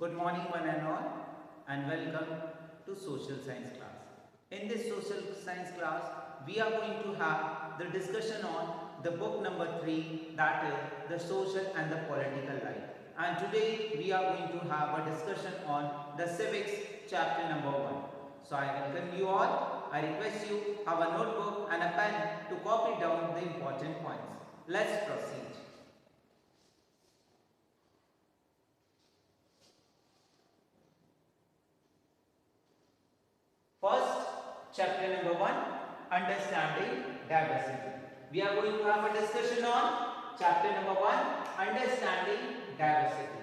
Good morning one and all, and welcome to social science class. In this social science class, we are going to have the discussion on the book number 3, that is the social and the political life. And today we are going to have a discussion on the civics chapter number 1. So I welcome you all. I request you have a notebook and a pen to copy down the important points. Let's proceed. First, chapter number 1, understanding diversity. We are going to have a discussion on chapter number 1, understanding diversity.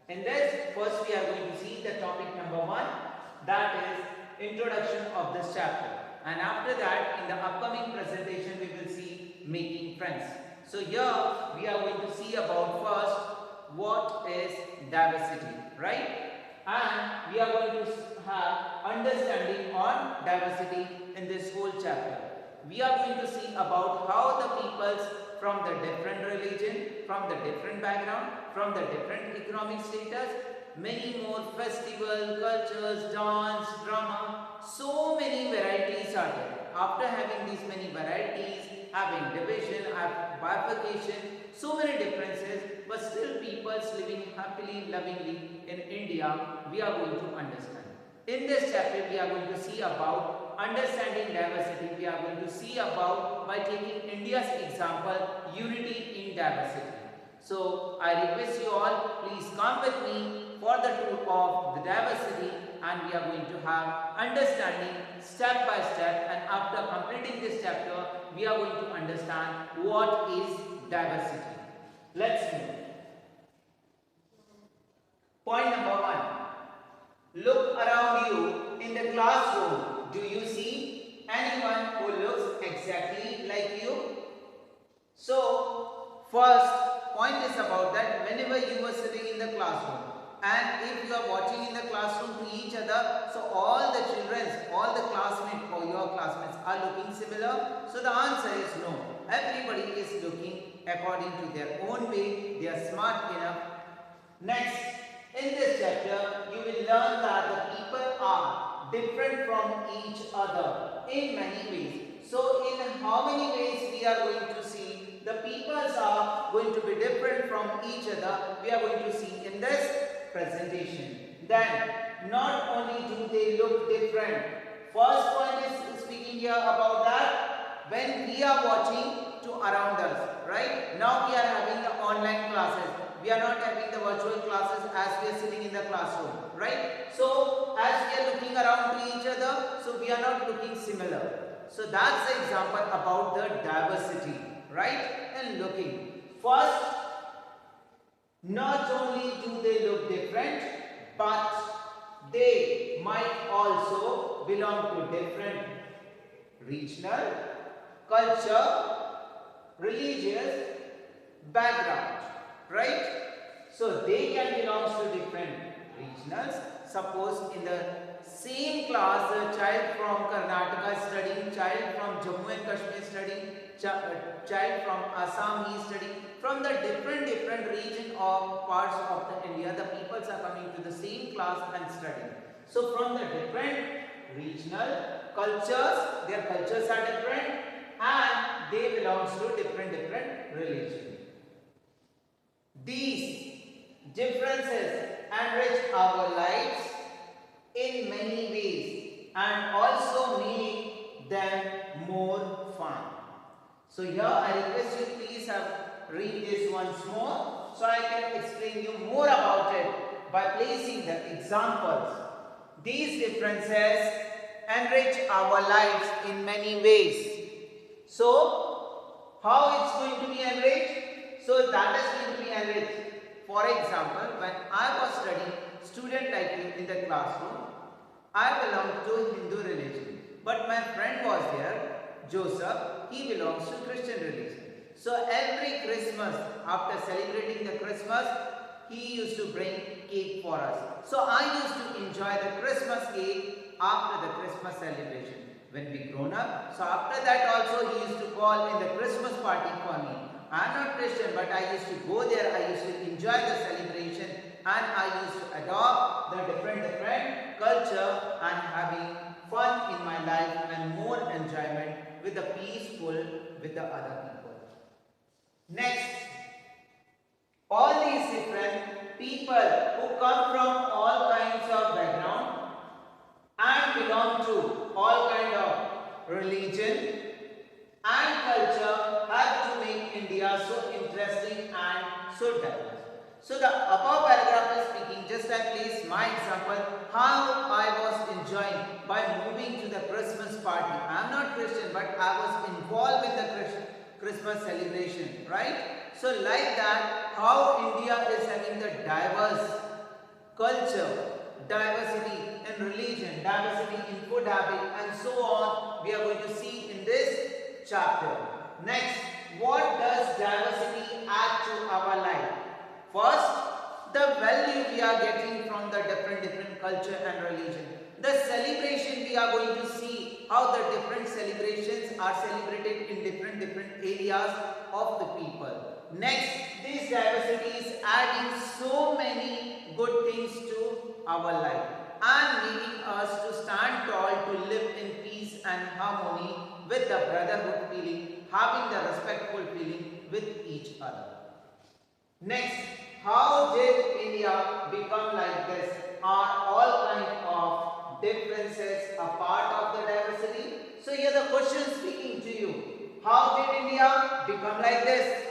In this, first we are going to see the topic number 1, that is introduction of this chapter. And after that, in the upcoming presentation, we will see making friends. So here, we are going to see about first, what is diversity, right? And we are going to have understanding on diversity in this whole chapter. We are going to see about how the peoples from the different religion, from the different background, from the different economic status, many more festival, cultures, dance, drama, so many varieties are there. After having these many varieties, having division, bifurcation, so many differences, but still peoples living happily, lovingly in India, we are going to understand. In this chapter, we are going to see about understanding diversity. We are going to see about, by taking India's example, unity in diversity. So, I request you all, please come with me for the tour of the diversity, and we are going to have understanding step by step, and after completing this chapter, we are going to understand what is diversity. Let's move. Point number 1. Look around you in the classroom. Do you see anyone who looks exactly like you? So, first point is about that whenever you are sitting in the classroom, and if you are watching in the classroom to each other, so all the children, all the classmates or your classmates are looking similar. So the answer is no. Everybody is looking according to their own way. They are smart enough. Next, in this chapter, you will learn that the people are different from each other in many ways. So in how many ways we are going to see the peoples are going to be different from each other, we are going to see in this presentation. Then, not only do they look different, first point is speaking here about that when we are watching to around us, right? Now we are having the online classes. We are not having the virtual classes as we are sitting in the classroom, right? So, as we are looking around to each other, so we are not looking similar. So, that's the example about the diversity, right? And looking. First, not only do they look different, but they might also belong to different regional, culture, religious background, right? So they can belong to different regionals. Suppose in the same class, a child from Karnataka studying, child from Jammu and Kashmir studying, child from Assam he is studying. From the different region or parts of the India, the peoples are coming to the same class and studying. So from the different regional cultures, their cultures are different and they belong to different religions. These differences enrich our lives in many ways and also make them more fun. So here I request you please read this once more so I can explain you more about it by placing the examples. These differences enrich our lives in many ways. So how it's going to be enriched? So that is going to be enriched. For example, when I was studying, student like you in the classroom, I belong to Hindu religion. But my friend was there, Joseph, he belongs to Christian religion. So every Christmas, after celebrating the Christmas, he used to bring cake for us. So I used to enjoy the Christmas cake after the Christmas celebration. When we grown up, so after that also he used to call in the Christmas party for me. I am not Christian, but I used to go there, I used to enjoy the celebration and I used to adopt the different culture and having fun in my life and more enjoyment with the peaceful with the other people. Next, all these different people who come from all kinds of background and belong to all kind of religion and culture have to make India so interesting and so diverse. So the above paragraph is speaking, just like please my example, how I was enjoying by moving to the Christmas party. I am not Christian, but I was involved in the Christmas celebration, right? So like that, how India is having the diverse culture, diversity in religion, diversity in food habit and so on, we are going to see in this chapter. Next, what does diversity add to our life? First, the value we are getting from the different culture and religion. The celebration we are going to see how the different celebrations are celebrated in different areas of the people. Next, this diversity is adding so many good things to our life and making us to stand tall to live in peace and harmony with the brotherhood feeling, having the respectful feeling with each other. Next, how did India become like this? Are all kinds of differences a part of the diversity? So here the question speaking to you. How did India become like this?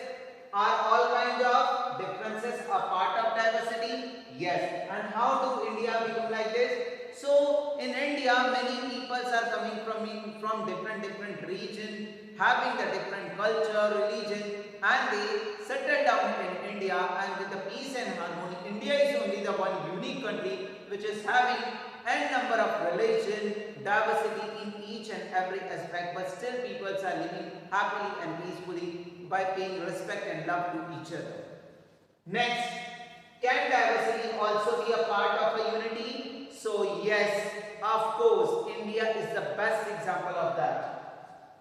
Are all kinds of differences a part of diversity? Yes. And how do India become like this? So in India, many peoples are coming from different region, having the different culture, religion, and they settle down in India and with the peace and harmony. India is only the one unique country which is having n number of religion, diversity in each and every aspect, but still peoples are living happily and peacefully by paying respect and love to each other. Next, can diversity also be a part of a unity? So yes, of course, India is the best example of that.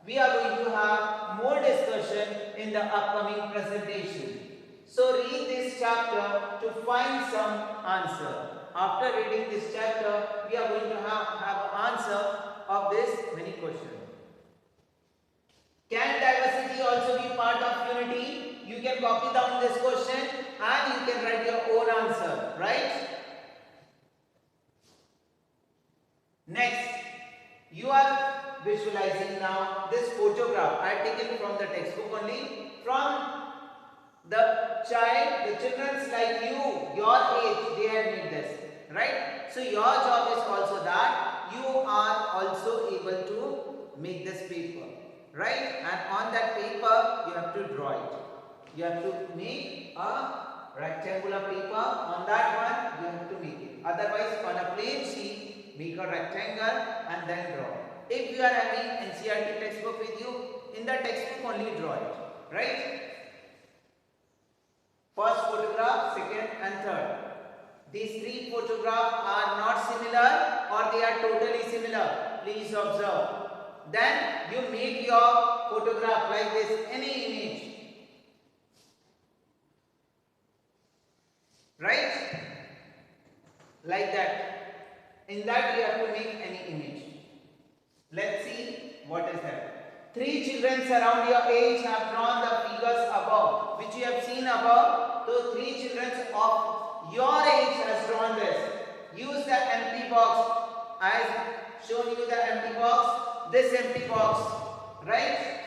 We are going to have more discussion in the upcoming presentation. So read this chapter to find some answer. After reading this chapter, we are going to have an answer of this many questions. Can diversity also be part of unity? You can copy down this question and you can write your own answer, right? Next, you are visualizing now this photograph. I have taken from the textbook only. From the children's like you, your age, they have made this, right? So your job is also that you are also able to make this paper, right? And on that paper, you have to draw it. You have to make a rectangular paper. On that one, you have to make it. Otherwise, on a plain sheet, make a rectangle and then draw. If you are having NCERT textbook with you, in the textbook only draw it, right? First photograph, second and third. These three photographs are not similar or they are totally similar. Please observe. Then you make your photograph like this, any image. Right? Like that. In that you have to make any image. Let's see what is that. Three children around your age have drawn the figures above, which you have seen above. So three children of your age has drawn this. Use the empty box. I have shown you the empty box. This empty box, right?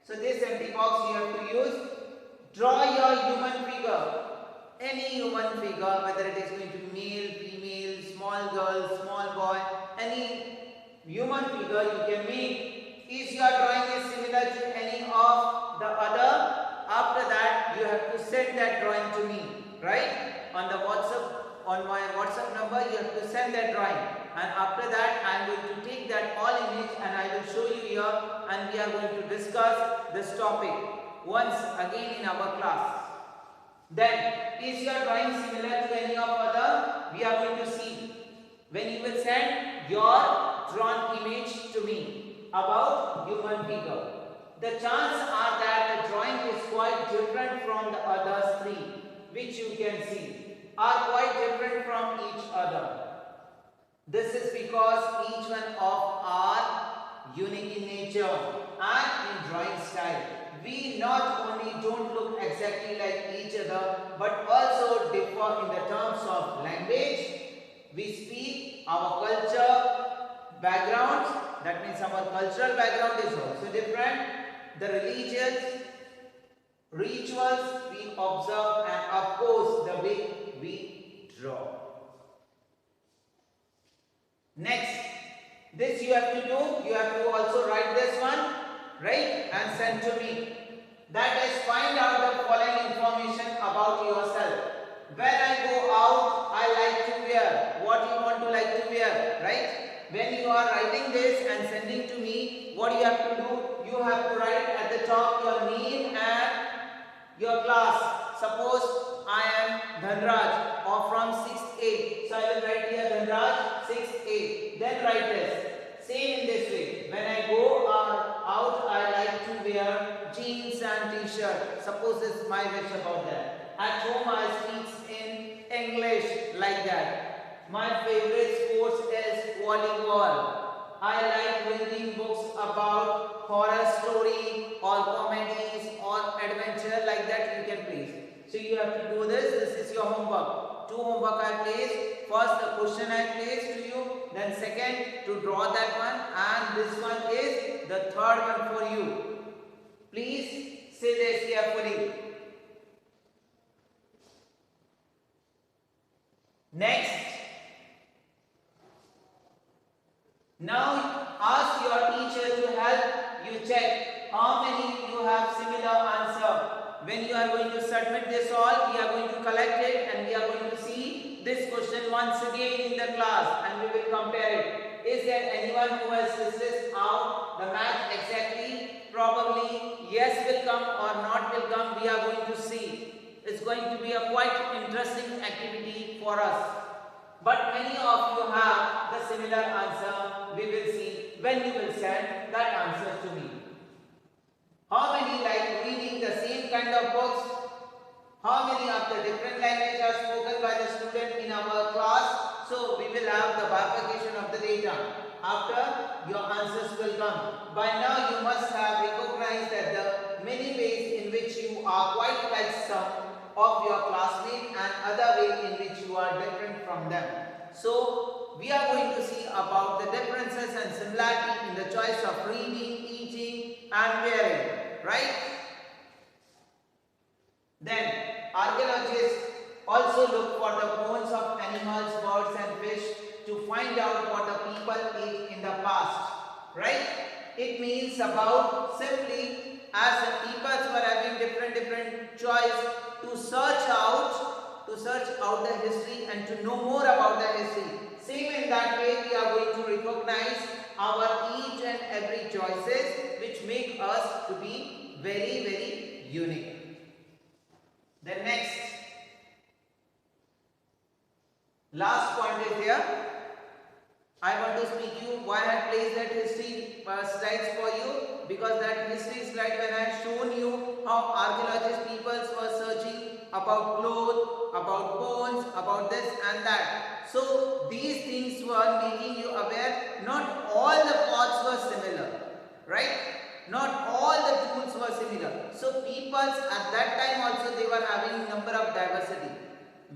So this empty box you have to use. Draw your human figure. Any human figure, whether it is going to be male, female, small girl, small boy, any human figure you can make. Is your drawing is similar to any of the other? After that, you have to send that drawing to me, right? On the WhatsApp, on my WhatsApp number, you have to send that drawing. And after that, I am going to take that all image and I will show you here and we are going to discuss this topic once again in our class. Then, is your drawing similar to any of other? We are going to see. When you will send your drawn image to me about human figure, the chances are that the drawing is quite different from the others three, which you can see. are quite different from each other. This is because each one of are unique in nature and in drawing style. We not only don't look exactly like each other but also differ in the terms of language. We speak, our culture, backgrounds, that means our cultural background is also different. The religions, rituals we observe, and of course the way we draw. Next, this you have to do, you have to also write this one, right, and send to me. That is, find out the following information about yourself. When I go out, I like to wear. What you want to like to wear, right? When you are writing this and sending to me, what you have to do? You have to write at the top your name and your class. Suppose I am Dhanraj or from 6th A. So I will write here Dhanraj 6th A. Then write this. Same in this way. When I go out, I like to wear jeans and t-shirt. Suppose this is my wish about that. At home I speak in English like that. My favorite sports is volleyball. I like reading books about horror story or comedies or adventure like that you can place. So you have to do this. This is your homework. Two homework I placed. First the question I placed to you. Then second to draw that one. And this one is the third one for you. Please say this carefully. Next. Now ask your teacher to help you check how many you have similar answer. When you are going to submit this all, we are going to collect it and we are going to see this question once again in the class and we will compare it. Is there anyone who has listed out the math exactly? Probably yes will come or not will come. We are going to see. It's going to be a quite interesting activity for us. But many of you have the similar answer. We will see when you will send that answer to me. How many like reading the same kind of books? How many of the different languages are spoken by the student in our class? So we will have the bifurcation of the data. After your answers will come. By now you must have recognized that the many ways in which you are quite like some of your classmates and other way in which you are different from them. So we are going to see about the differences and similarity in the choice of reading, eating and wearing, right? Then archaeologists also look for the bones of animals, birds and fish to find out what the people ate in the past, right? It means about simply as the peoples were having different choice to search out the history and to know more about the history. Same in that way we are going to recognize our each and every choices which make us to be very unique. The next last point is here. I want to speak you why I placed that history slides for you, because that history slide when I have shown you how archaeologist peoples were searching about clothes, about bones, about this and that. So these things were making you aware not all the pots were similar, right? Not all the tools were similar. So peoples at that time also they were having number of diversity.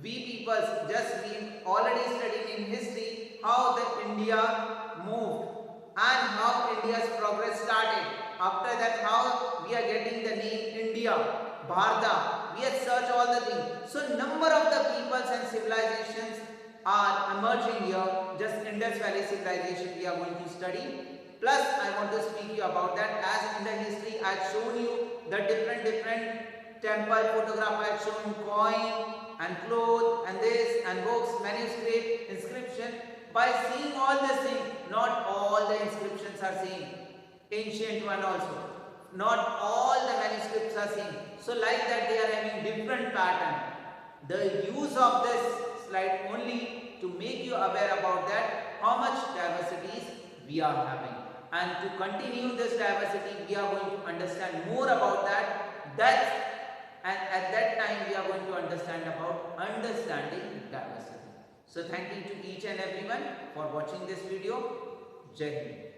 We peoples we already studied in history how the India moved and how India's progress started. After that how we are getting the name India, Bharata. We have searched all the things. So number of the peoples and civilizations are emerging here. Just Indus Valley civilization we are going to study. Plus I want to speak you about that. As in the history I have shown you the different temple photograph. I have shown coin and cloth and this and books, manuscript, inscription. By seeing all these things, not all the inscriptions are same. Ancient one also. Not all the manuscripts are same. So like that they are having different pattern. The use of this slide only to make you aware about that how much diversities we are having. And to continue this diversity we are going to understand more about that. And at that time we are going to understand about understanding diversity. So thank you to each and everyone for watching this video. Jai Hind.